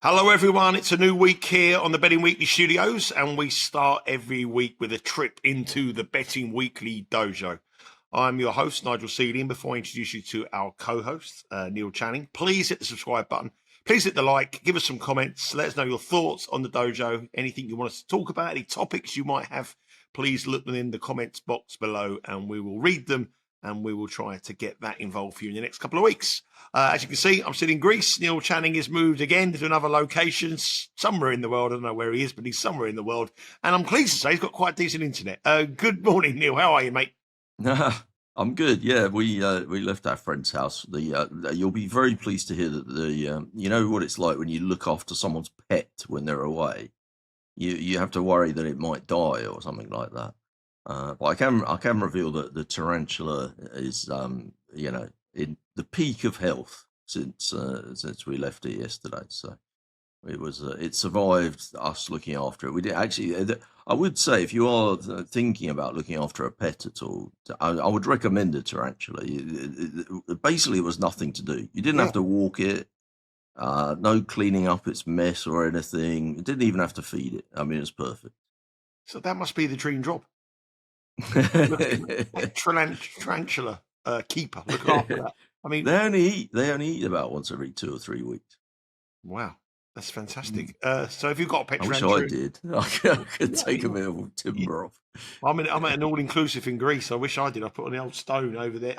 Hello, everyone. It's a new week here on the Betting Weekly Studios, and we start every week with a trip into the Betting Weekly Dojo. I'm your host, Nigel Seeley, and before I introduce you to our co-host, Neil Channing, please hit the subscribe button. Please hit the like, give us some comments, let us know your thoughts on the dojo, anything you want us to talk about, any topics you might have, please look them in the comments box below, and we will read them, and we will try to get that involved for you in the next couple of weeks. As you can see, I'm sitting in Greece. Neil Channing has moved again to another location, somewhere in the world. I don't know where he is, but he's somewhere in the world. And I'm pleased to say he's got quite decent internet. Good morning, Neil. How are you, mate? I'm good. Yeah, we left our friend's house. You'll be very pleased to hear that you know what it's like when you look after someone's pet when they're away. You have to worry that it might die or something like that. But I can reveal that the tarantula is in the peak of health since we left it yesterday. So it survived us looking after it. We did actually. I would say if you are thinking about looking after a pet at all, I would recommend a tarantula. Basically, it was nothing to do. You didn't have to walk it. No cleaning up its mess or anything. You didn't even have to feed it. I mean, it's perfect. So that must be the dream job. Tarantula keeper. Look after that. I mean, they only eat about once every 2 or 3 weeks. Wow, that's fantastic. So if you've got a pet I wish tarantula, I did. I could take a bit of timber off. I'm at an all-inclusive in Greece. I wish I did. I put on the old stone over here.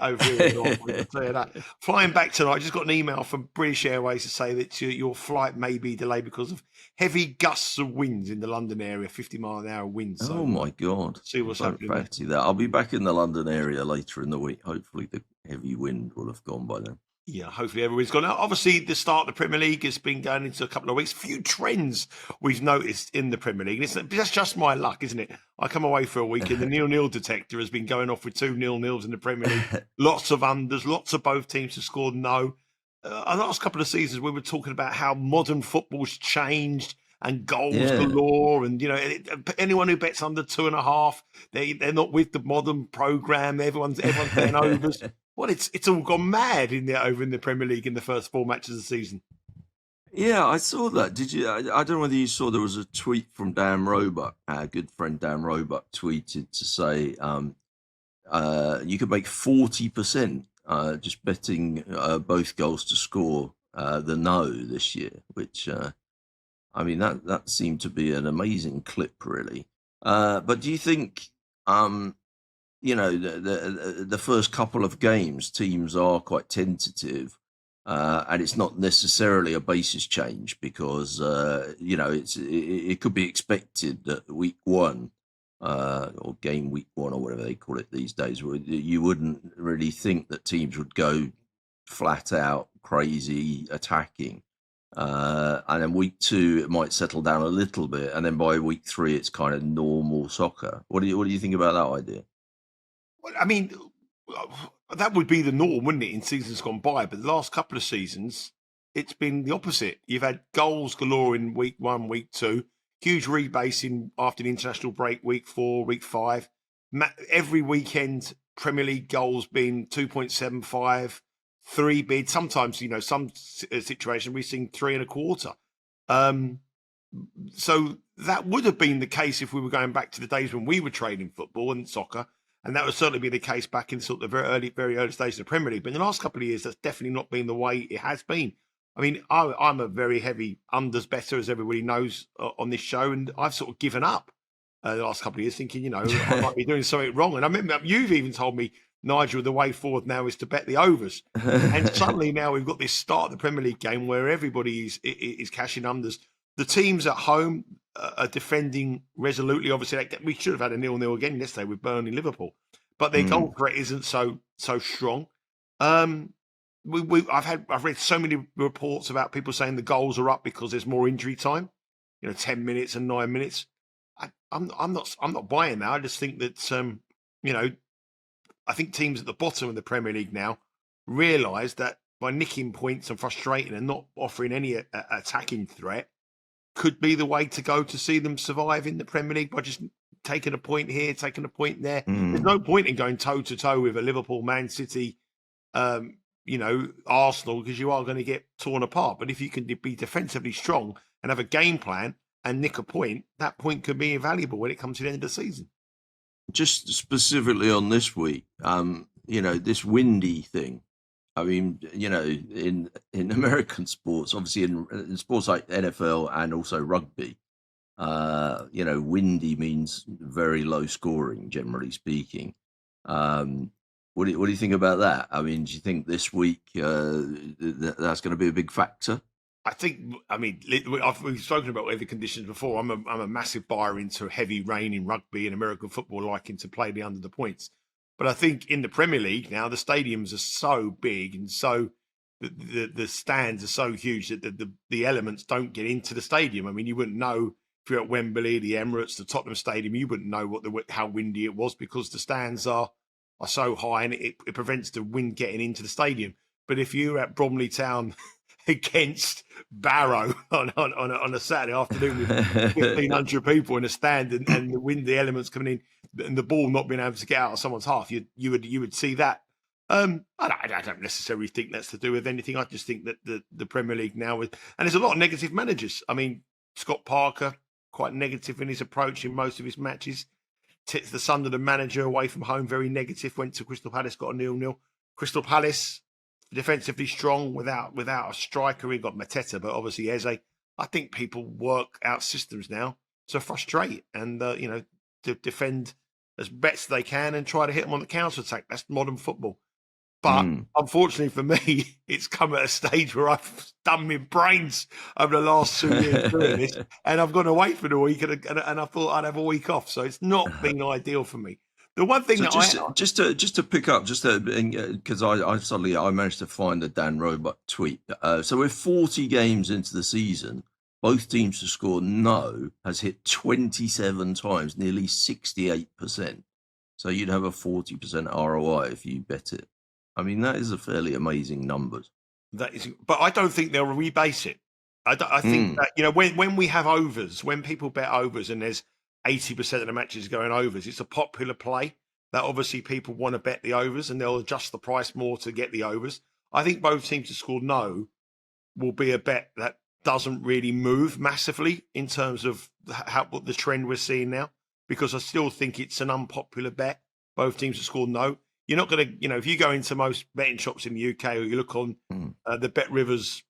Flying back tonight, I just got an email from British Airways to say that your flight may be delayed because of heavy gusts of winds in the London area, 50-mile-an-hour winds. So, oh my God! See what's happening. Fancy that. I'll be back in the London area later in the week. Hopefully, the heavy wind will have gone by then. Yeah, hopefully everybody's gone. Now, obviously, the start of the Premier League has been going into a couple of weeks. Few trends we've noticed in the Premier League. That's just my luck, isn't it? I come away for a week and the nil-nil detector has been going off with 2 nil-nils in the Premier League. Lots of unders, lots of both teams have scored no. The last couple of seasons, we were talking about how modern football's changed and goals galore. And, anyone who bets under 2.5, they're not with the modern programme. Everyone's betting overs. Well, it's all gone mad over in the Premier League in the first 4 matches of the season. Yeah, I saw that. Did you? I don't know whether you saw. There was a tweet from Dan Roebuck. Our good friend Dan Roebuck tweeted to say you could make 40% just betting both goals to score the no this year. Which I mean that seemed to be an amazing clip, really. But do you think? The first couple of games, teams are quite tentative, and it's not necessarily a basis change because it could be expected that week one or game week one or whatever they call it these days, you wouldn't really think that teams would go flat out crazy attacking, and then week 2 it might settle down a little bit, and then by week 3 it's kind of normal soccer. What do you think about that idea? I mean, that would be the norm, wouldn't it, in seasons gone by? But the last couple of seasons, it's been the opposite. You've had goals galore in week 1, week 2, huge rebasing after the international break, week 4, week 5. Every weekend, Premier League goals being 2.75, 3 bid. Sometimes, some situation we've seen 3.25. So that would have been the case if we were going back to the days when we were trading football and soccer. And that would certainly be the case back in sort of the very early stages of the Premier League. But in the last couple of years, that's definitely not been the way it has been. I mean, I'm a very heavy unders better, as everybody knows, on this show. And I've sort of given up the last couple of years thinking, I might be doing something wrong. And I remember you've even told me, Nigel, the way forward now is to bet the overs. And suddenly now we've got this start of the Premier League game where everybody is cashing unders. The teams at home are defending resolutely. Obviously, we should have had a 0-0 again yesterday with Burnley, Liverpool, but their goal threat isn't so strong. I've read so many reports about people saying the goals are up because there's more injury time. 10 minutes and 9 minutes. I'm not buying that. I just think that I think teams at the bottom of the Premier League now realise that by nicking points and frustrating and not offering any attacking threat, could be the way to go to see them survive in the Premier League by just taking a point here, taking a point there. There's no point in going toe-to-toe with a Liverpool, Man City, Arsenal, because you are going to get torn apart. But if you can be defensively strong and have a game plan and nick a point, that point could be invaluable when it comes to the end of the season. Just specifically on this week, this windy thing. I mean, in American sports, obviously in sports like NFL and also rugby, windy means very low scoring, generally speaking. What do you think about that? I mean, do you think this week that's going to be a big factor? We've spoken about weather conditions before. I'm a massive buyer into heavy rain in rugby and American football, liking to play the under the points. But I think in the Premier League now, the stadiums are so big and so the stands are so huge that the elements don't get into the stadium. I mean, you wouldn't know if you're at Wembley, the Emirates, the Tottenham Stadium, you wouldn't know how windy it was because the stands are so high and it prevents the wind getting into the stadium. But if you're at Bromley Town against Barrow on a Saturday afternoon with 1,500 people in a stand and the wind, the elements coming in, and the ball not being able to get out of someone's half, you would see that. I don't necessarily think that's to do with anything. I just think that the Premier League now and there's a lot of negative managers. I mean, Scott Parker quite negative in his approach in most of his matches. The Sunderland manager away from home, very negative. Went to Crystal Palace, got a 0-0. Crystal Palace defensively strong without a striker. We've got Mateta, but obviously Eze. I think people work out systems now to frustrate and to defend as best they can and try to hit them on the counter attack. That's modern football. But unfortunately for me, it's come at a stage where I've done my brains over the last 2 years doing this, and I've gone away for the week, and I thought I'd have a week off. So it's not been ideal for me. The one thing just to pick up, because I managed to find the Dan Roebuck tweet. So we're 40 games into the season. Both teams to score no has hit 27 times, nearly 68%. So you'd have a 40% ROI if you bet it. I mean, that is a fairly amazing numbers. That is, but I don't think they'll rebase it. I think that when we have overs, when people bet overs, and there's 80% of the matches going overs, it's a popular play that obviously people want to bet the overs, and they'll adjust the price more to get the overs. I think both teams to score no will be a bet that doesn't really move massively in terms of what the trend we're seeing now, because I still think it's an unpopular bet. Both teams to score no. You're not going to, if you go into most betting shops in the UK or you look on the Bet Rivers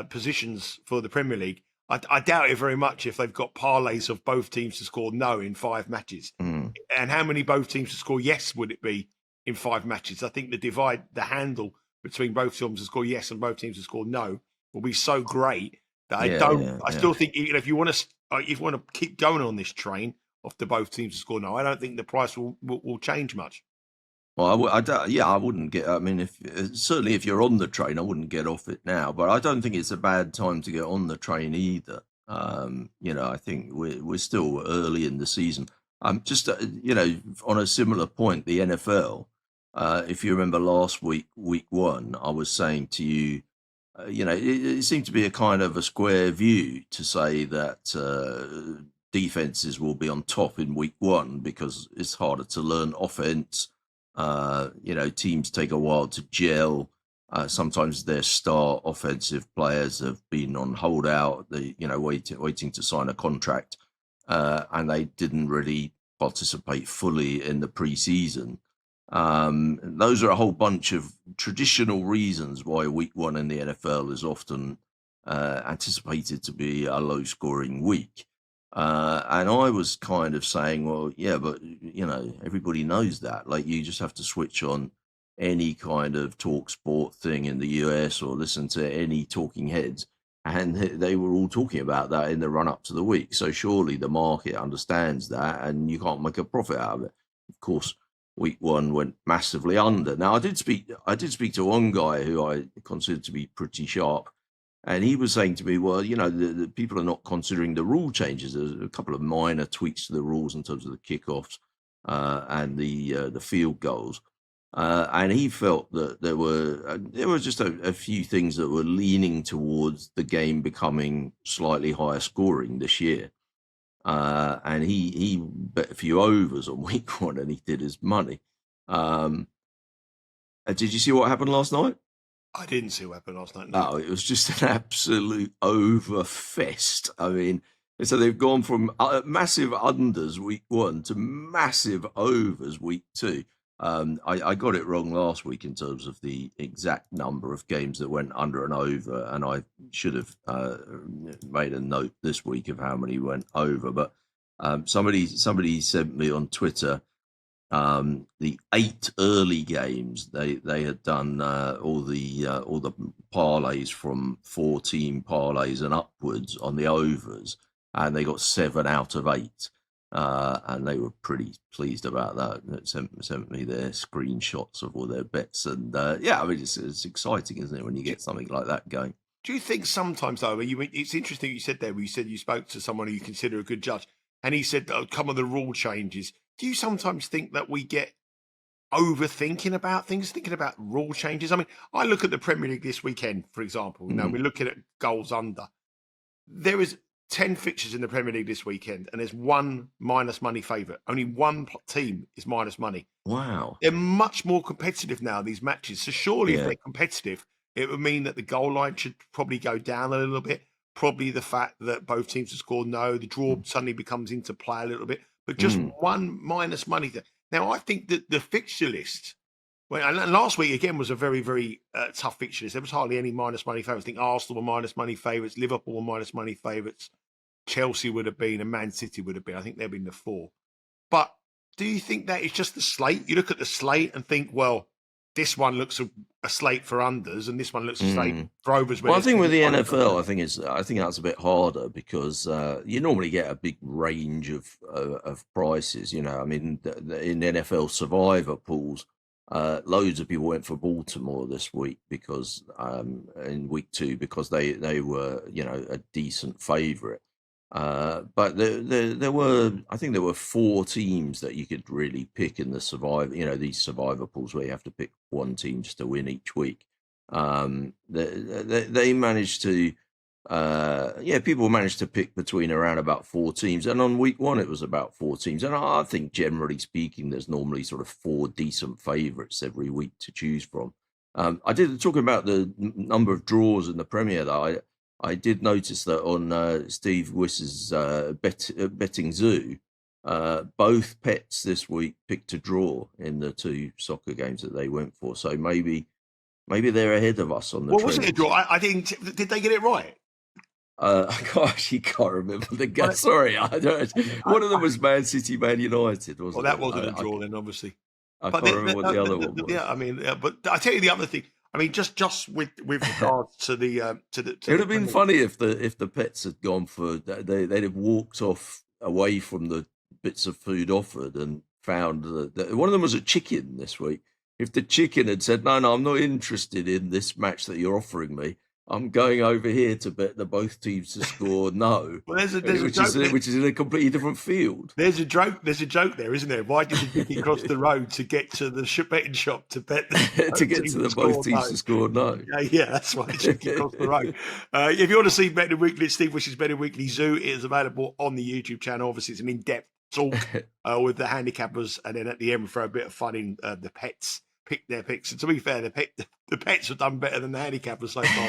positions for the Premier League, I doubt it very much if they've got parlays of both teams to score no in 5 matches. And how many both teams to score yes would it be in 5 matches? I think the handle between both teams to score yes and both teams to score no will be so great that I still think if you want to keep going on this train of the both teams to score no, I don't think the price will change much. Well, I wouldn't get. I mean, certainly if you're on the train, I wouldn't get off it now. But I don't think it's a bad time to get on the train either. I think we're still early in the season. Just on a similar point, the NFL. If you remember last week 1, I was saying to you, it seemed to be a kind of a square view to say that defenses will be on top in week 1 because it's harder to learn offense. Teams take a while to gel. Sometimes their star offensive players have been on holdout, waiting to sign a contract, and they didn't really participate fully in the preseason. Those are a whole bunch of traditional reasons why week 1 in the NFL is often anticipated to be a low-scoring week. And I was kind of saying, well, yeah, but, everybody knows that. Like, you just have to switch on any kind of talk sport thing in the US or listen to any talking heads. And they were all talking about that in the run up to the week. So surely the market understands that and you can't make a profit out of it. Of course, week 1 went massively under. Now, I did speak to one guy who I considered to be pretty sharp. And he was saying to me, well, the people are not considering the rule changes. There's a couple of minor tweaks to the rules in terms of the kickoffs and the field goals. And he felt that there were just a few things that were leaning towards the game becoming slightly higher scoring this year. And he bet a few overs on week 1 and he did his money. Did you see what happened last night? I didn't see what happened last night. No. No, it was just an absolute overfest. I mean, so they've gone from massive unders week 1 to massive overs week 2. I got it wrong last week in terms of the exact number of games that went under and over, and I should have made a note this week of how many went over. But somebody sent me on Twitter the 8 early games. They had done all the parlays from 14 parlays and upwards on the overs, and they got 7 out of 8. And they were pretty pleased about that. It sent me their screenshots of all their bets, and yeah, I mean it's exciting, isn't it, when you get something like that going? Do you think sometimes, though, it's interesting you said there, where you said you spoke to someone who you consider a good judge, and he said that come of the rule changes. Do you sometimes think that we get overthinking about things, thinking about rule changes? I mean, I look at the Premier League this weekend, for example. You know, we're looking at goals under. There is 10 fixtures in the Premier League this weekend, and there's one minus money favourite. Only one team is minus money. Wow. They're much more competitive now, these matches. So surely if Yeah. they're competitive, it would mean that the goal line should probably go down a little bit. Probably the fact that both teams have scored no, the draw suddenly becomes into play a little bit. But just one minus money there. Now, I think that the fixture list, well, and last week again was a very, very tough fixture list. There was hardly any minus money favourites. I think Arsenal were minus money favourites, Liverpool were minus money favourites, Chelsea would have been, and Man City would have been. I think they've been the 4. But do you think that is just the slate? You look at the slate and think, well, this one looks a slate for unders, and this one looks a slate for overs. Well, I think with the NFL, I think that's a bit harder because you normally get a big range of prices. You know, I mean, in NFL survivor pools, loads of people went for Baltimore this week because in week 2 because they were, you know, a decent favourite. But there were, I think there were 4 teams that you could really pick in the survivor, you know, these survivor pools where you have to pick one team just to win each week. They managed to, people managed to pick between around about 4 teams. And on week 1, it was about 4 teams. And I think generally speaking, there's normally sort of 4 decent favourites every week to choose from. I did talking about the number of draws in the Premier, though. I did notice that on Steve Wiss's betting zoo, both pets this week picked a draw in the 2 soccer games that they went for. So maybe they're ahead of us on the trend. Was it a draw? I didn't. Did they get it right? I actually can't remember the game. Sorry, I don't. One of them was Man City, Man United, wasn't it? Well, that wasn't a draw then, obviously. I can't remember what the other one was. Yeah, I mean, but I tell you the other thing. I mean, just with regards to the it would have been funny if the pets had gone for they'd have walked off away from the bits of food offered and found that one of them was a chicken this week. If the chicken had said, no, I'm not interested in this match that you're offering me, I'm going over here to bet that both teams to score no. Well, there's a joke which is in a completely different field. There's a joke there, isn't there? Why did you pick it cross the road to get to the betting shop to bet to get to the both teams to score no? Yeah, that's why you pick it across the road. If you want to see Betting Weekly, Steve Wish's Betting Weekly Zoo, it is available on the YouTube channel. Obviously, it's an in-depth talk with the handicappers, and then at the end we throw a bit of fun in the pets. Pick their picks, and to be fair, the pets have done better than the handicappers so far.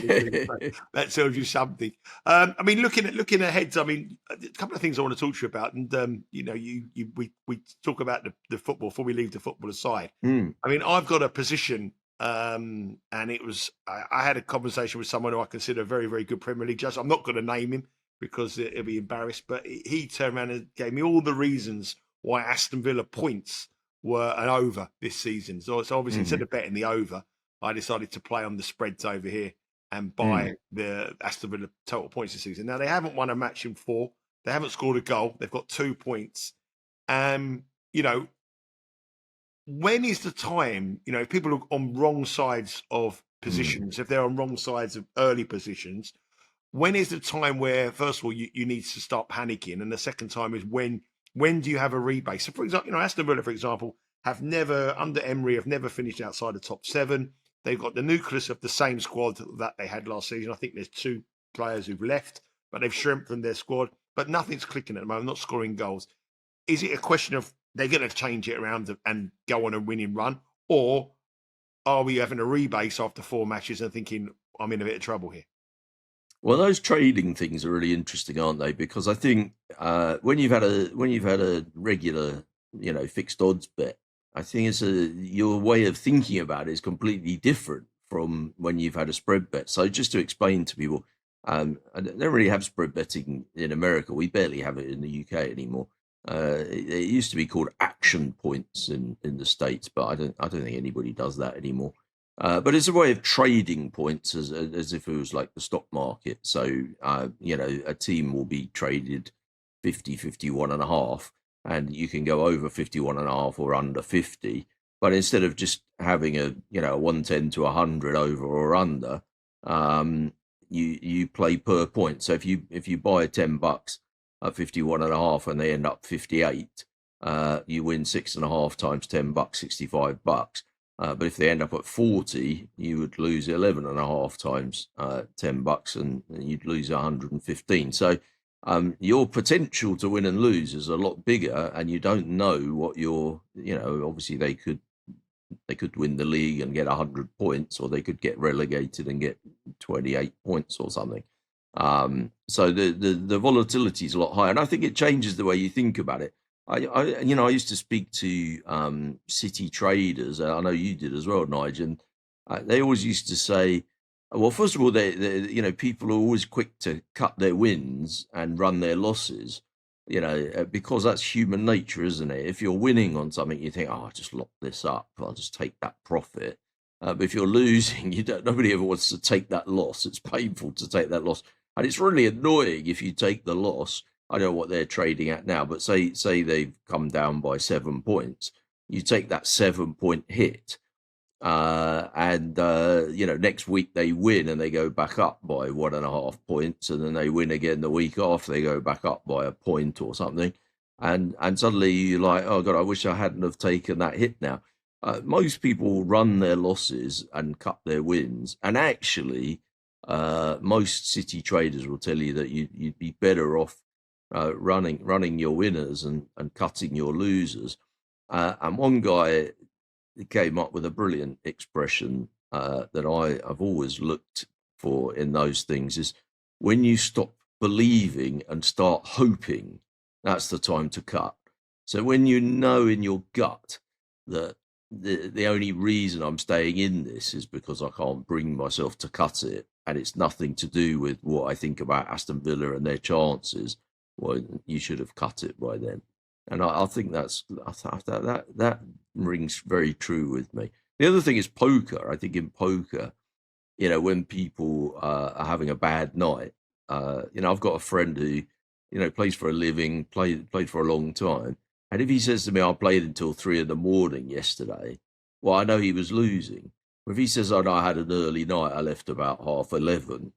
That tells you something. I mean, looking ahead, I mean, a couple of things I want to talk to you about, and you know, we talk about the football before we leave the football aside. I mean, I've got a position, and it was I had a conversation with someone who I consider a very, very good Premier League judge. I'm not going to name him because he'll be embarrassed, but he turned around and gave me all the reasons why Aston Villa points were an over this season. So obviously instead of betting the over, I decided to play on the spreads over here and buy the Aston Villa total points this season. Now, they haven't won a match in 4. They haven't scored a goal. They've got 2 points. You know, when is the time, you know, if people are on wrong sides of positions, if they're on wrong sides of early positions, when is the time where, first of all, you need to start panicking? And the second time is when do you have a rebase? So, for example, you know, Aston Villa, for example, under Emery, have never finished outside the top 7. They've got the nucleus of the same squad that they had last season. I think there's 2 players who've left, but they've strengthened their squad. But nothing's clicking at the moment, not scoring goals. Is it a question of they're going to change it around and go on a winning run? Or are we having a rebase after 4 matches and thinking I'm in a bit of trouble here? Well, those trading things are really interesting, aren't they? Because I think when you've had a regular, fixed odds bet, I think your way of thinking about it is completely different from when you've had a spread bet. So just to explain to people, I don't really have spread betting in America. We barely have it in the UK anymore. It used to be called action points in the States, but I don't think anybody does that anymore. But it's a way of trading points as if it was like the stock market. So, a team will be traded 50, 51.5, and you can go over 51.5 or under 50. But instead of just having a 110 to 100 over or under, you play per point. So if you buy $10 at 51.5 and they end up 58, you win 6.5 times $10, $65. But if they end up at 40, you would lose 11.5 times $10, and you'd lose 115. So your potential to win and lose is a lot bigger, and you don't know what obviously they could win the league and get 100 points, or they could get relegated and get 28 points or something. So the volatility is a lot higher, and I think it changes the way you think about it. I used to speak to city traders. I know you did as well, Nigel. And they always used to say, well, first of all, people are always quick to cut their wins and run their losses, because that's human nature, isn't it? If you're winning on something, you think, oh, I'll just lock this up. I'll just take that profit. But if you're losing, nobody ever wants to take that loss. It's painful to take that loss. And it's really annoying if you take the loss. I don't know what they're trading at now, but say they've come down by 7 points. You take that 7-point hit, and next week they win and they go back up by 1.5 points, and then they win again the week after, they go back up by a point or something, and suddenly you're like, oh God, I wish I hadn't have taken that hit now. Most people run their losses and cut their wins, and actually, most city traders will tell you that you'd be better off running your winners and cutting your losers. And one guy came up with a brilliant expression that I've always looked for in those things is, when you stop believing and start hoping, that's the time to cut. So when you know in your gut that the only reason I'm staying in this is because I can't bring myself to cut it, and it's nothing to do with what I think about Aston Villa and their chances, well, you should have cut it by then. And I think that rings very true with me. The other thing is poker. I think in poker, when people are having a bad night, I've got a friend who, plays for a living, played for a long time. And if he says to me, I played until 3 a.m. yesterday, well, I know he was losing. But if he says, oh, no, I had an early night, I left about 11:30,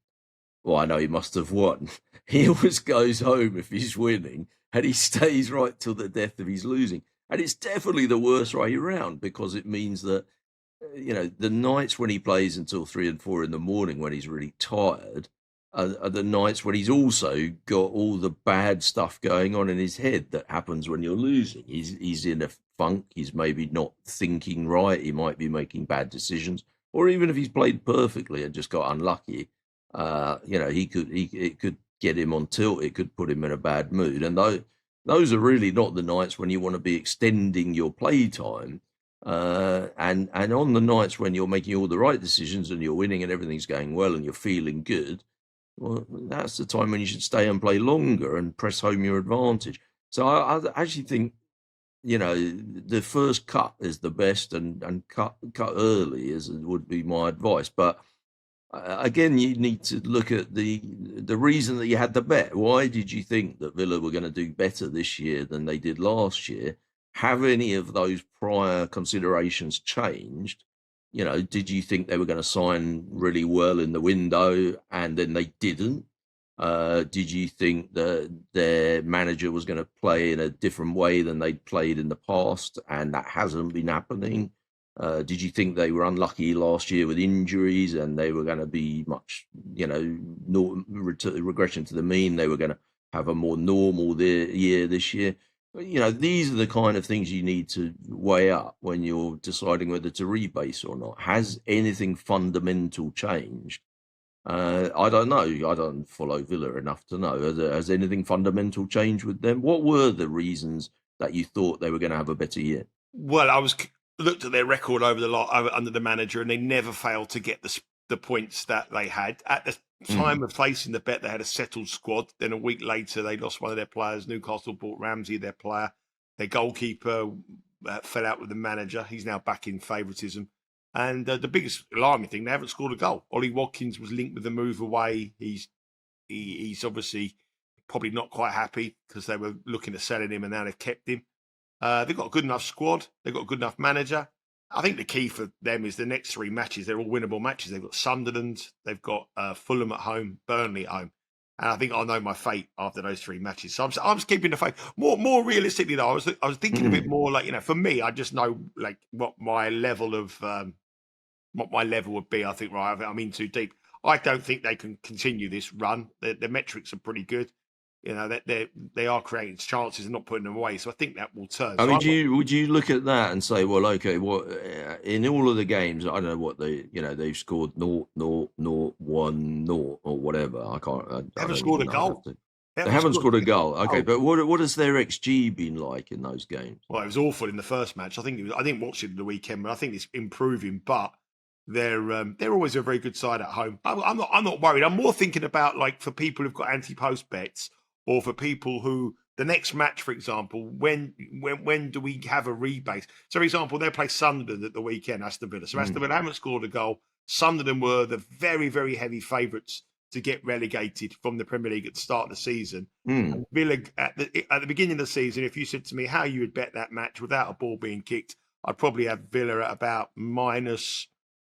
well, I know he must have won. He always goes home if he's winning, and he stays right till the death if he's losing. And it's definitely the worst way around, because it means that, the nights when he plays until 3 and 4 in the morning when he's really tired are the nights when he's also got all the bad stuff going on in his head that happens when you're losing. He's in a funk. He's maybe not thinking right. He might be making bad decisions. Or even if he's played perfectly and just got unlucky, it could get him on tilt. It could put him in a bad mood. And those are really not the nights when you want to be extending your play time. And on the nights when you're making all the right decisions and you're winning and everything's going well and you're feeling good, well, that's the time when you should stay and play longer and press home your advantage. So I actually think, the first cut is the best, and cut early would be my advice. But again, you need to look at the reason that you had the bet. Why did you think that Villa were going to do better this year than they did last year? Have any of those prior considerations changed? Did you think they were going to sign really well in the window and then they didn't? Did you think that their manager was going to play in a different way than they'd played in the past, and that hasn't been happening? Did you think they were unlucky last year with injuries and they were going to be much, regression to the mean? They were going to have a more normal year this year. these are the kind of things you need to weigh up when you're deciding whether to rebase or not. Has anything fundamental changed? I don't know. I don't follow Villa enough to know. Has anything fundamental changed with them? What were the reasons that you thought they were going to have a better year? Well, I looked at their record over the lot under the manager, and they never failed to get the points that they had at the time of placing the bet. They had a settled squad. Then a week later, they lost one of their players. Newcastle bought Ramsey, their player. Their goalkeeper fell out with the manager. He's now back in favouritism. And the biggest alarming thing, they haven't scored a goal. Ollie Watkins was linked with the move away. He's obviously probably not quite happy because they were looking at selling him, and now they've kept him. They've got a good enough squad. They've got a good enough manager. I think the key for them is the next 3 matches. They're all winnable matches. They've got Sunderland, they've got Fulham at home, Burnley at home. And I think I know my fate after those 3 matches. So I'm just keeping the faith. More realistically, though, I was thinking a bit more like, for me, I just know like what my level would be. I think, right, I'm in too deep. I don't think they can continue this run. The metrics are pretty good. They are creating chances and not putting them away. So I think that will turn. I mean, would you look at that and say, well, okay, what in all of the games, I don't know what they've scored 0-0-0-1-0 or whatever. They haven't scored a goal. They haven't scored a goal. Okay, but what has their XG been like in those games? Well, it was awful in the first match. I didn't watch it the weekend, but I think it's improving. But they're always a very good side at home. I'm not worried. I'm more thinking about like for people who've got anti-post bets, or for people who the next match, for example, when do we have a rebase? So, for example, they play Sunderland at the weekend, Aston Villa. So Aston Villa haven't scored a goal. Sunderland were the very, very heavy favourites to get relegated from the Premier League at the start of the season. And Villa at the beginning of the season, if you said to me how you would bet that match without a ball being kicked, I'd probably have Villa at about minus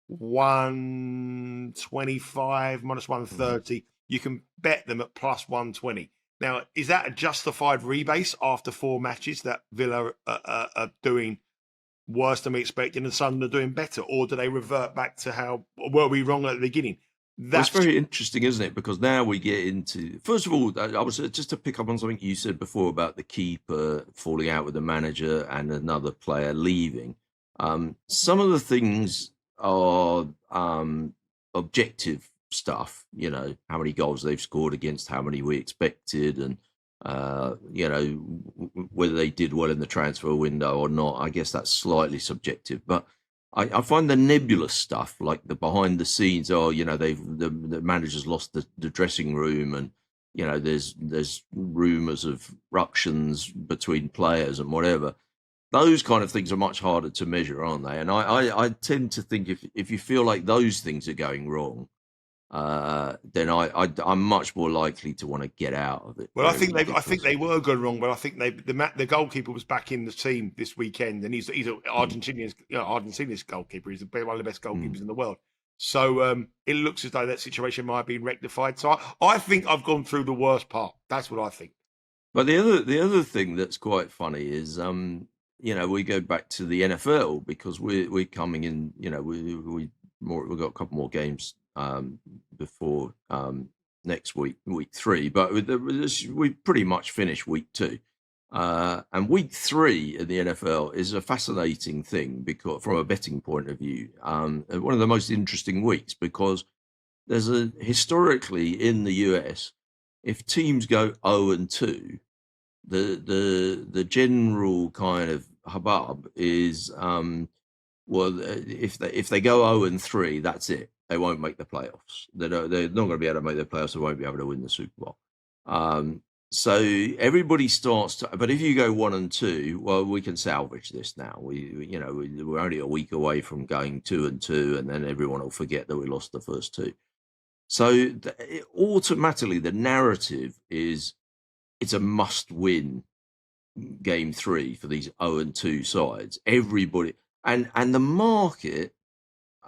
125, minus 130. You can bet them at plus 120. Now, is that a justified rebase after 4 matches that Villa are doing worse than we expected and Sunderland are doing better? Or do they revert back to how were we wrong at the beginning? That's very interesting, isn't it? Because now we get into, first of all, I was just to pick up on something you said before about the keeper falling out with the manager and another player leaving. Some of the things are objective stuff, how many goals they've scored against how many we expected, and whether they did well in the transfer window or not. I guess that's slightly subjective, but I find the nebulous stuff, like the behind the scenes, the manager's lost the dressing room, and there's rumours of ructions between players and whatever. Those kind of things are much harder to measure, aren't they? And I tend to think if you feel like those things are going wrong, then I'm much more likely to want to get out of it. Well, I think they were going wrong, but I think the goalkeeper was back in the team this weekend, and he's an Argentinian goalkeeper. He's one of the best goalkeepers in the world. So it looks as though that situation might have been rectified. So I think I've gone through the worst part. That's what I think. But the other thing that's quite funny is we go back to the NFL, because we're coming in. We've got a couple more games before next week 3, but we pretty much finished week 2, and week 3 in the NFL is a fascinating thing, because from a betting point of view, one of the most interesting weeks, because there's historically in the US, if teams go 0-2, the general kind of hubbub is if they go 0-3, that's it. They won't make the playoffs. They're not going to be able to make the playoffs. They won't be able to win the Super Bowl. So everybody starts to. But if you go 1-2, well, we can salvage this now. We're only a week away from going 2-2, and then everyone will forget that we lost the first 2. So automatically, the narrative is it's a must-win game 3 for these 0-2 sides. Everybody and the market.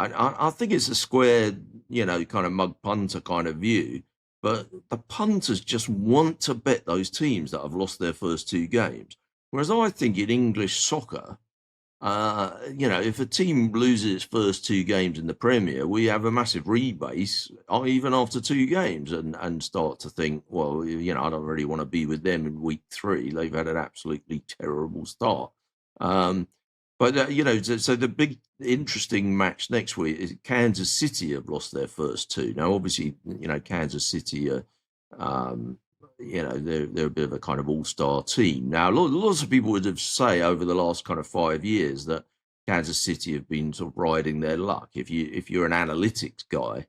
I think it's a square, kind of mug punter kind of view, but the punters just want to bet those teams that have lost their first 2 games. Whereas I think in English soccer, if a team loses its first 2 games in the Premier, we have a massive rebase even after 2 games and start to think, well, I don't really want to be with them in week 3. They've had an absolutely terrible start. But so the big interesting match next week is Kansas City have lost their first 2. Now, obviously, Kansas City are, they're a bit of a kind of all-star team. Now, lots of people would have say over the last kind of 5 years that Kansas City have been sort of riding their luck. If you're an analytics guy,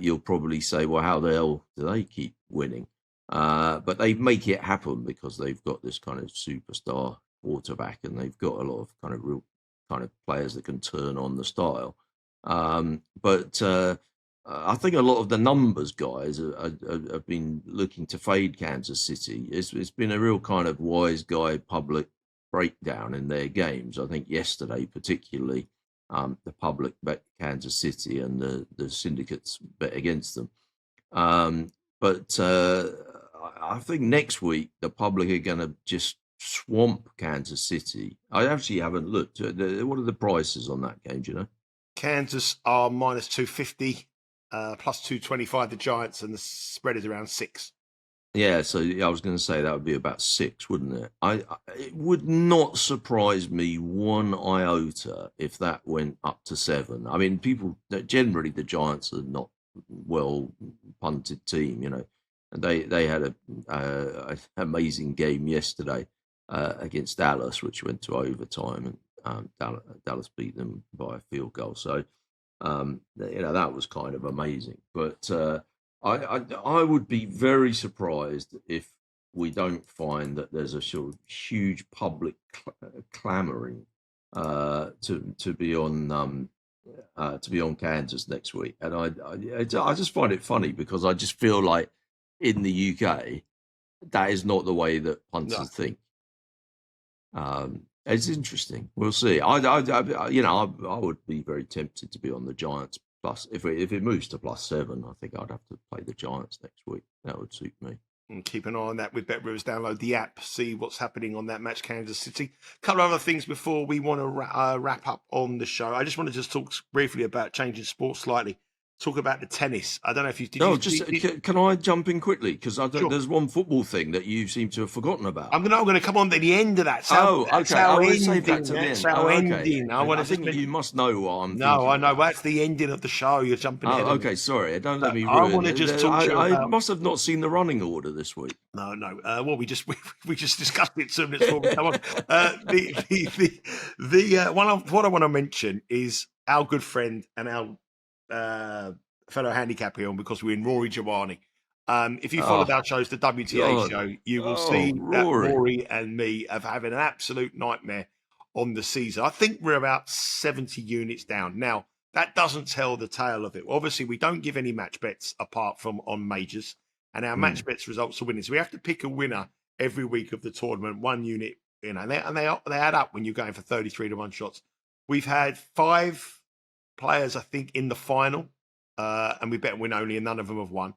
you'll probably say, well, how the hell do they keep winning? But they make it happen because they've got this kind of superstar quarterback, and they've got a lot of kind of real kind of players that can turn on the style. But I think a lot of the numbers guys have been looking to fade Kansas City. It's been a real kind of wise guy public breakdown in their games. I think yesterday particularly, the public bet Kansas City and the syndicates bet against them. But I think next week the public are going to just swamp Kansas City. I actually haven't looked. What are the prices on that game, do you know? Kansas are minus 250, plus 225 the Giants, and the spread is around 6. Yeah, so I was going to say that would be about 6, wouldn't it? It would not surprise me one iota if that went up to 7. I mean, generally the Giants are not well punted team, and they had an amazing game yesterday against Dallas, which went to overtime, and Dallas beat them by a field goal. So that was kind of amazing. But I would be very surprised if we don't find that there's a sort of huge public clamoring to be on Kansas next week. And I just find it funny because I just feel like in the UK that is not the way that punters think. It's interesting. We'll see. I would be very tempted to be on the Giants plus. If it moves to +7, I think I'd have to play the Giants next week. That would suit me. And keep an eye on that with BetRivers. Download the app, see what's happening on that match, Kansas City. A couple of other things before we want to wrap up on the show. I just want to just talk briefly about changing sports slightly. Talk about the tennis. I don't know if you did. Can I jump in quickly? Because Sure. There's one football thing that you seem to have forgotten about. I'm going to come on to the end of that. Okay. I want to save that to the end. That's our ending. I think you must know what I'm thinking. No, I know. That's the ending of the show. You're jumping ahead. Okay, sorry. Don't let me ruin I want to just talk to you about... I must have not seen the running order this week. No. Well, we just discussed it 2 minutes before we come on. What I want to mention is our good friend and our fellow handicapper on, because we're in Rory Jiwani. If you followed our shows, the WTA show, you will see that Rory and me have having an absolute nightmare on the season. I think we're about 70 units down. Now, that doesn't tell the tale of it. Obviously, we don't give any match bets apart from on majors, and our match bets results are winning. So we have to pick a winner every week of the tournament, 1 unit, and they add up when you're going for 33 to 1 shots. We've had 5 players, I think, in the final. And we bet win only, and none of them have won.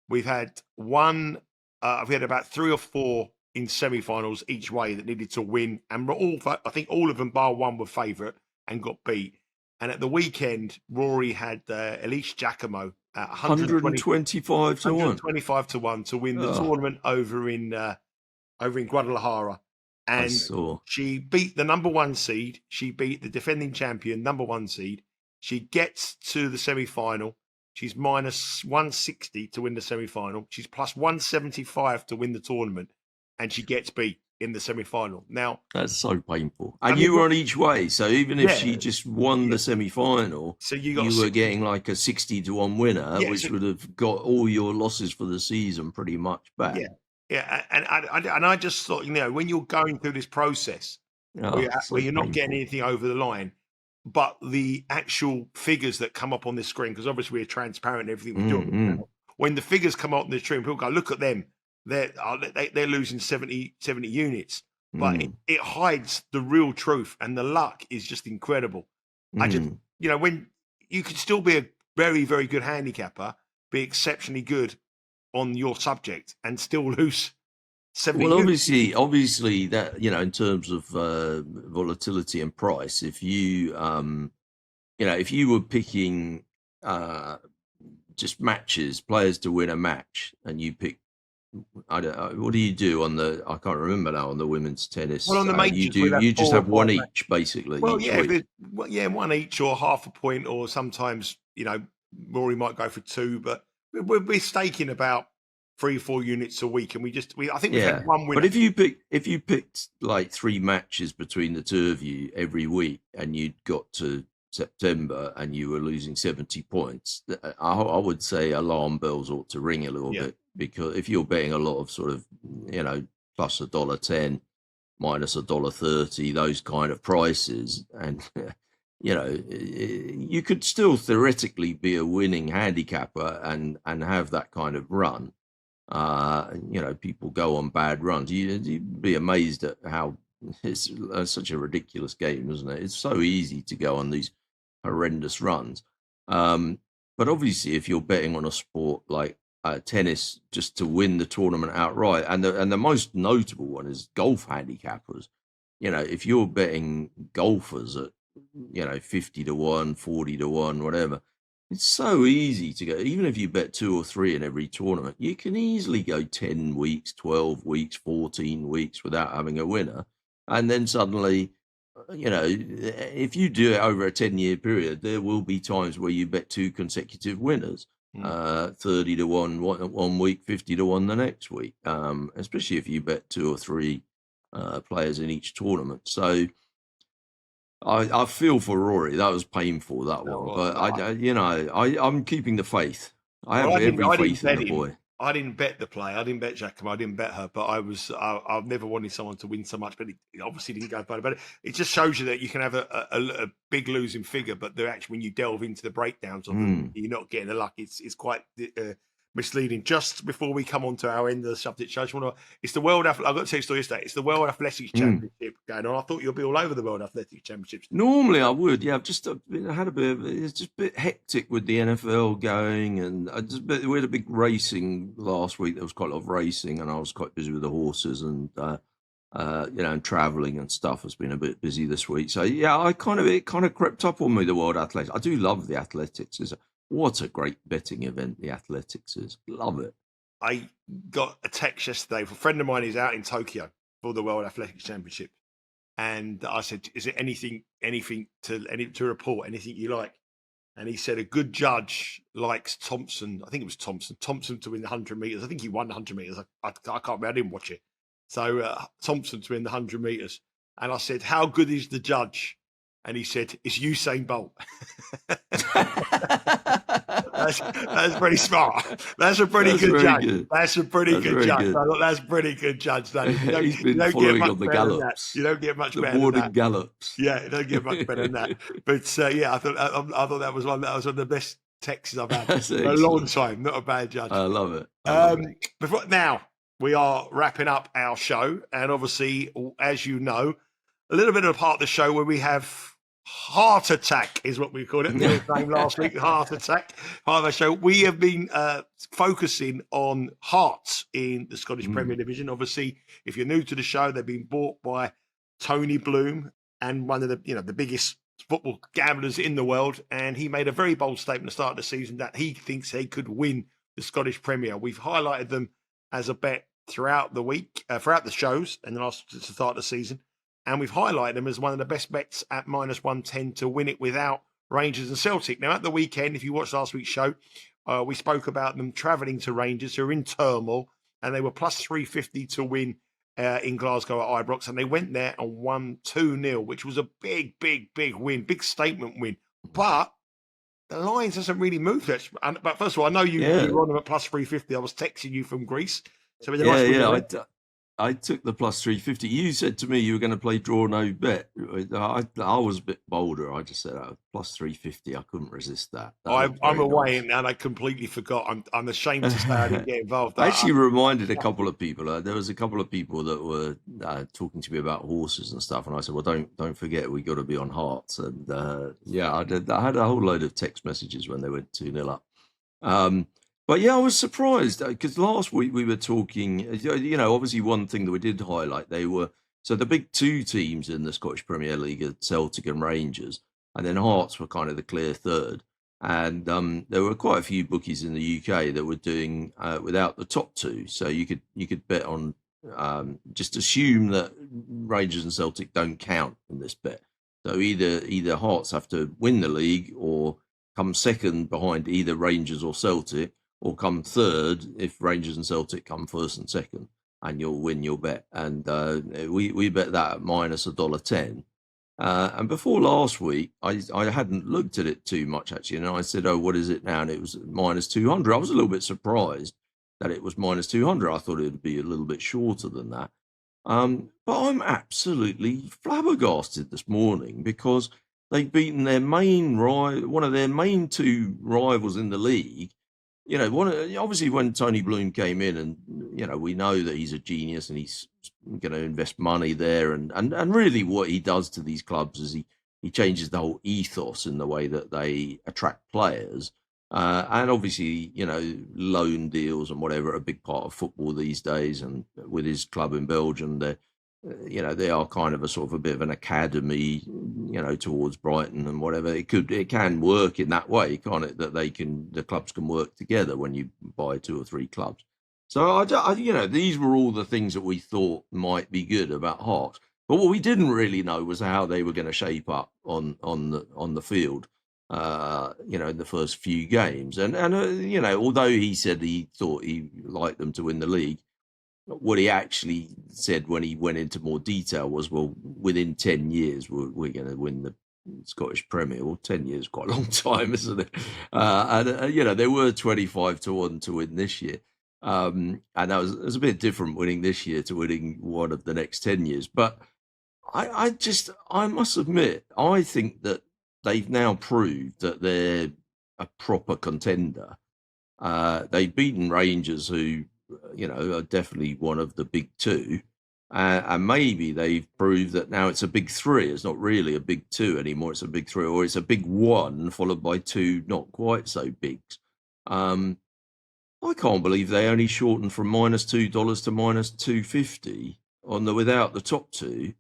We've had we had about 3 or 4 in semi-finals each way that needed to win, and I think all of them bar one were favourite and got beat. And at the weekend, Rory had Elise Giacomo at 125 to 1. 125 to 1 to win the tournament over in Guadalajara. And she beat the number 1 seed. She beat the defending champion, number 1 seed. She gets to the semi-final. She's minus 160 to win the semi-final. She's plus 175 to win the tournament. And she gets beat in the semi-final. Now, that's so painful. And you were on each way. So even if she just won the semi-final, so you were getting like a 60 to 1 winner, which would have got all your losses for the season pretty much back. Yeah. And I just thought, when you're going through this process where you're not getting anything over the line, but the actual figures that come up on this screen, because obviously we're transparent in everything we do. When the figures come up on the screen, people go, look at them. They're losing 70 units. But it hides the real truth, and the luck is just incredible. I just, when you can still be a very, very good handicapper, be exceptionally good on your subject, and still lose 70 Well, units. obviously that, in terms of volatility and price, if if you were picking uh, just matches, players to win a match, and you pick, I don't know, what do you do I can't remember now on the women's tennis. Well, on the You majors, we'll have you just 4 or have one 5 matches. each basically Well, each yeah, week. one each or half a point, or sometimes, Rory might go for 2, but we're staking about 3 or 4 units a week, and I think we've had Yeah, one but winner. if you picked like 3 matches between the two of you every week, and you'd got to September and you were losing 70 points, I would say alarm bells ought to ring a little Yeah. bit, because if you're betting a lot of sort of plus $1.10, minus $1.30, those kind of prices, and you could still theoretically be a winning handicapper and have that kind of run. People go on bad runs. You'd be amazed at how it's such a ridiculous game, isn't it? It's so easy to go on these horrendous runs. But obviously, if you're betting on a sport like tennis just to win the tournament outright, and the most notable one is golf handicappers. If you're betting golfers at 50 to 1, 40 to 1, whatever, it's so easy to go. Even if you bet 2 or 3 in every tournament, you can easily go 10 weeks, 12 weeks, 14 weeks without having a winner. And then suddenly, if you do it over a 10-year period, there will be times where you bet 2 consecutive winners. 30 to 1 one week, 50 to 1 the next week, especially if you bet 2 or 3 players in each tournament. So I feel for Rory. That was painful, that No, one. well, But no, I'm keeping the faith. I well, have every I didn't faith in bet the him. boy. I didn't bet the play. I didn't bet Giacomo. I didn't bet her. But I've never wanted someone to win so much. But it obviously didn't go better. But it just shows you that you can have a big losing figure, but they're actually, when you delve into the breakdowns of them, you're not getting the luck. It's quite misleading. Just before we come on to our end of the subject, I just want to. It's the World. I got to tell you a story yesterday. It's the World Athletics Championship going on. I thought you'll be all over the World Athletics Championships. Normally I would, yeah. I've just had a bit of it's just a bit hectic with the NFL going, and we had a big racing last week. There was quite a lot of racing, and I was quite busy with the horses, and and traveling and stuff has been a bit busy this week. So yeah, it kind of crept up on me, the World Athletics. I do love the athletics. What a great betting event the athletics is. Love it. I got a text yesterday from a friend of mine who's out in Tokyo for the World Athletics Championship. And I said, "Is it anything to report? Anything you like?" And he said, "A good judge likes Thompson. I think it was Thompson to win the 100 meters. I think he won the 100 meters. I can't remember. I didn't watch it. So Thompson to win the 100 meters." And I said, "How good is the judge?" And he said, "It's Usain Bolt." That's pretty smart. That's a pretty good judge. Good. That's a pretty good judge. I thought that's pretty good judge. He's been following on the gallops. You don't get much the better morning than that. gallops. Yeah, you don't get much better than that. But I thought that was one of the best texts I've had in a long time. Not a bad judge. I love it. Now we are wrapping up our show, and obviously, as you know, a little bit of a part of the show where we have Heart Attack is what we called it. Neil's name last week, Heart Attack. Part of our show. We have been focusing on hearts in the Scottish Premier Division. Obviously, if you're new to the show, they've been bought by Tony Bloom, and one of the biggest football gamblers in the world. And he made a very bold statement at the start of the season that he thinks they could win the Scottish Premier. We've highlighted them as a bet throughout the week, throughout the shows, and then also to start the season. And we've highlighted them as one of the best bets at -110 to win it without Rangers and Celtic. Now, at the weekend, if you watched last week's show, we spoke about them travelling to Rangers, who are in turmoil, and they were +350 to win in Glasgow at Ibrox. And they went there and won 2-0, which was a big, big, big win, big statement win. But the lines hasn't really moved much. But first of all, I know you were on them at +350. I was texting you from Greece. So I took the +350. You said to me you were going to play draw no bet. I was a bit bolder. I just said +350. I couldn't resist that. I'm away and I completely forgot. I'm ashamed to say I didn't get involved. I actually reminded a couple of people. There was a couple of people that were talking to me about horses and stuff, and I said, "Well, don't forget, we got to be on hearts." And I did. I had a whole load of text messages when they went 2-0 up. But yeah, I was surprised because last week we were talking, obviously one thing that we did highlight, so the big two teams in the Scottish Premier League are Celtic and Rangers, and then Hearts were kind of the clear third. And there were quite a few bookies in the UK that were doing without the top two. So you could bet on, just assume that Rangers and Celtic don't count in this bet. So either Hearts have to win the league or come second behind either Rangers or Celtic, or come third if Rangers and Celtic come first and second, and you'll win your bet. And we bet that at minus $1.10. And before last week, I hadn't looked at it too much actually, and I said, "Oh, what is it now?" And it was minus 200. I was a little bit surprised that it was minus 200. I thought it would be a little bit shorter than that. But I'm absolutely flabbergasted this morning because they've beaten their one of their main two rivals in the league. Obviously when Tony Bloom came in, and we know that he's a genius and he's going to invest money there, and really what he does to these clubs is he changes the whole ethos in the way that they attract players. And obviously, loan deals and whatever are a big part of football these days. And with his club in Belgium, they are kind of a sort of a bit of an academy, towards Brighton and whatever. It can work in that way, can't it? That the clubs can work together when you buy two or three clubs. So these were all the things that we thought might be good about Hearts. But what we didn't really know was how they were going to shape up on the field. In the first few games, and although he said he thought he liked them to win the league, what he actually said when he went into more detail was, well, within 10 years we're going to win the Scottish Premier. Well, 10 years is quite a long time, isn't it? They were 25-1 to win this year, and it was a bit different winning this year to winning one of the next 10 years. But I must admit, I think that they've now proved that they're a proper contender. They've beaten Rangers, who, are definitely one of the big two. And maybe they've proved that now it's a big three. It's not really a big two anymore. It's a big three, or it's a big one followed by two not quite so bigs. I can't believe they only shortened from minus $2 to minus 250 without the top two,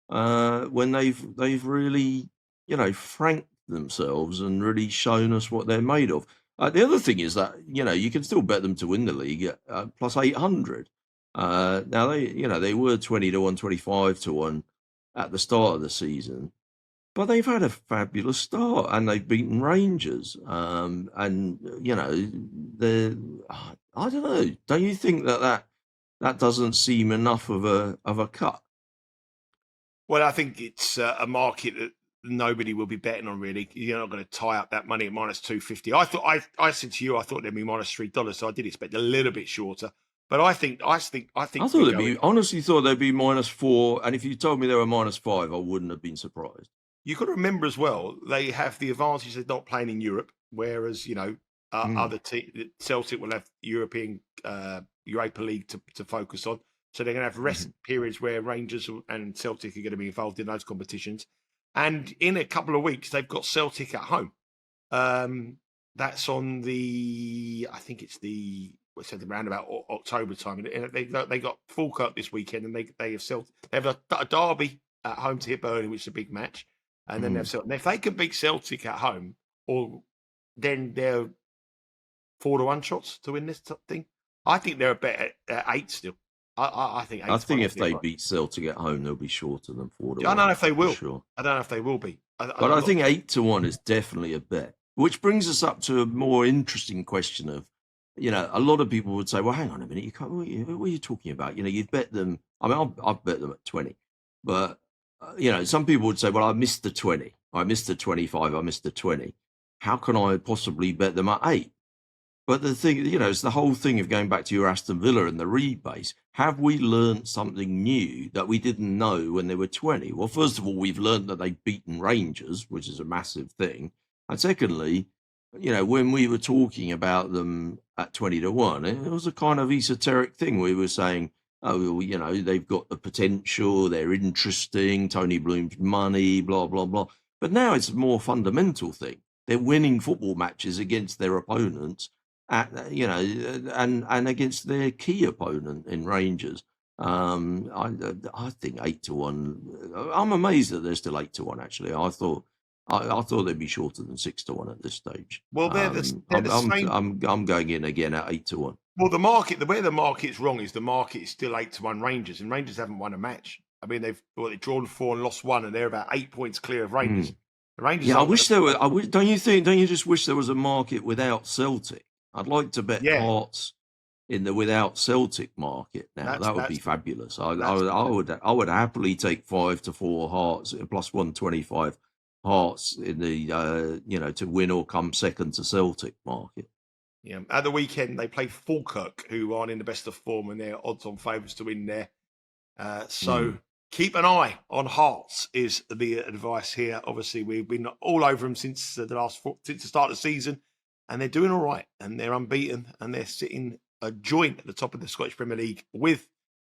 when they've really, franked themselves and really shown us what they're made of. The other thing is that, you can still bet them to win the league at plus 800. Now they were 20-1, 25-1 at the start of the season, but they've had a fabulous start and they've beaten Rangers. And I don't know. Don't you think that doesn't seem enough of a cut? Well, I think it's a market that nobody will be betting on, really. You're not going to tie up that money at minus 250. I said to you, I thought they'd be minus $3, so I did expect a little bit shorter. But I honestly thought they'd be minus 4, and if you told me they were minus 5, I wouldn't have been surprised. You've got to remember as well, they have the advantage of not playing in Europe, whereas other Celtic will have European Europa League to focus on. So they're going to have rest periods where Rangers and Celtic are going to be involved in those competitions. And in a couple of weeks, they've got Celtic at home. That's on I think it's around about October time. And they got Falkirk this weekend, and they have a derby at home to Hibernian, which is a big match. And then they have Celtic. And if they can beat Celtic at home, then they're 4-1 shots to win this thing. I think they're a bet at 8 still. I think if they beat Celtic at home, they'll be shorter than 4-1. I don't know if they will. Sure. I don't know if they will be. But I think 8-1 is definitely a bet. Which brings us up to a more interesting question of, a lot of people would say, well, hang on a minute, what are you talking about? You've bet them. I mean, I've bet them at 20. But, some people would say, well, I missed the 20. I missed the 25. I missed the 20. How can I possibly bet them at 8? But the thing, it's the whole thing of going back to your Aston Villa and the rebase. Have we learned something new that we didn't know when they were 20? Well, first of all, we've learned that they've beaten Rangers, which is a massive thing. And secondly, when we were talking about them at 20-1, it was a kind of esoteric thing. We were saying, oh, they've got the potential, they're interesting, Tony Bloom's money, blah, blah, blah. But now it's a more fundamental thing. They're winning football matches against their opponents. and against their key opponent in Rangers. I think 8-1. I'm amazed that they're still 8-1. Actually, I thought they'd be shorter than 6-1 at this stage. Well, they're the same. I'm going in again at 8-1. Well, the way the market's wrong is the market is still 8-1 Rangers, and Rangers haven't won a match. I mean, they've drawn 4 and lost 1, and they're about 8 points clear of Rangers. The Rangers. Yeah, I wish there were. Don't you think? Don't you just wish there was a market without Celtic? I'd like to bet Hearts in the without Celtic market now. That would be fabulous. I would happily take 5-4 Hearts plus 125 Hearts in the to win or come second to Celtic market. Yeah, at the weekend they play Falkirk, who aren't in the best of form, and they're odds-on favourites to win there. So keep an eye on Hearts is the advice here. Obviously, we've been all over them since the start of the season, and they're doing all right, and they're unbeaten, and they're sitting a joint at the top of the Scottish Premier League with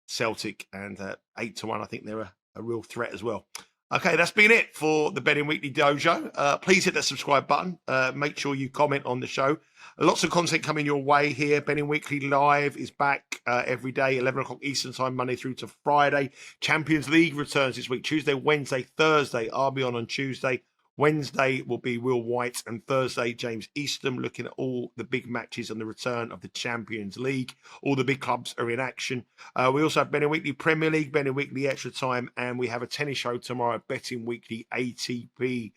Celtic, and 8-1. I think they're a real threat as well. Okay, that's been it for the Betting Weekly Dojo. Please hit that subscribe button. Make sure you comment on the show. Lots of content coming your way here. Betting Weekly Live is back every day, 11 o'clock Eastern Time, Monday through to Friday. Champions League returns this week, Tuesday, Wednesday, Thursday. I'll be on Tuesday. Wednesday will be Will White, and Thursday, James Eastham, looking at all the big matches and the return of the Champions League. All the big clubs are in action. We also have Betting Weekly Premier League, Betting Weekly Extra Time, and we have a tennis show tomorrow, Betting Weekly ATP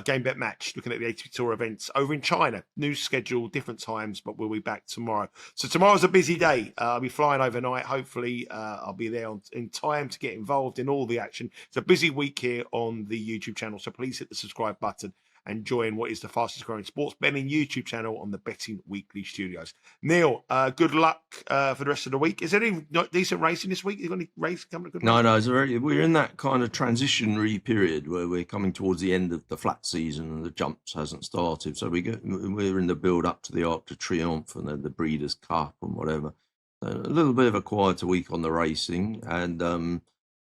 game bet match, looking at the ATP Tour events over in China. New schedule, different times, but we'll be back tomorrow. So tomorrow's a busy day. I'll be flying overnight. Hopefully, I'll be there in time to get involved in all the action. It's a busy week here on the YouTube channel, so please hit the subscribe button and join what is the fastest growing sports betting YouTube channel on the Betting Weekly Studios. Neil, good luck for the rest of the week. Is there any decent racing this week? You got any race coming? No, we're in that kind of transitionary period where we're coming towards the end of the flat season and the jumps hasn't started. So we're in the build up to the Arc de Triomphe and then the Breeders' Cup and whatever. So a little bit of a quieter week on the racing, and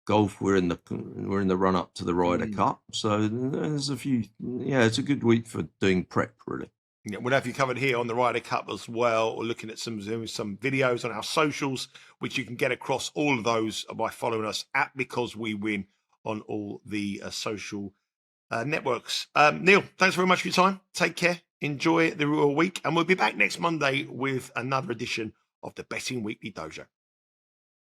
golf, we're in the run up to the Ryder Cup, so there's a few. Yeah, it's a good week for doing prep, really. Yeah, we'll have you covered here on the Ryder Cup as well, or looking at some videos on our socials, which you can get across all of those by following us at Because We Win on all the social networks. Neil, thanks very much for your time. Take care. Enjoy the real week, and we'll be back next Monday with another edition of the Betting Weekly Dojo.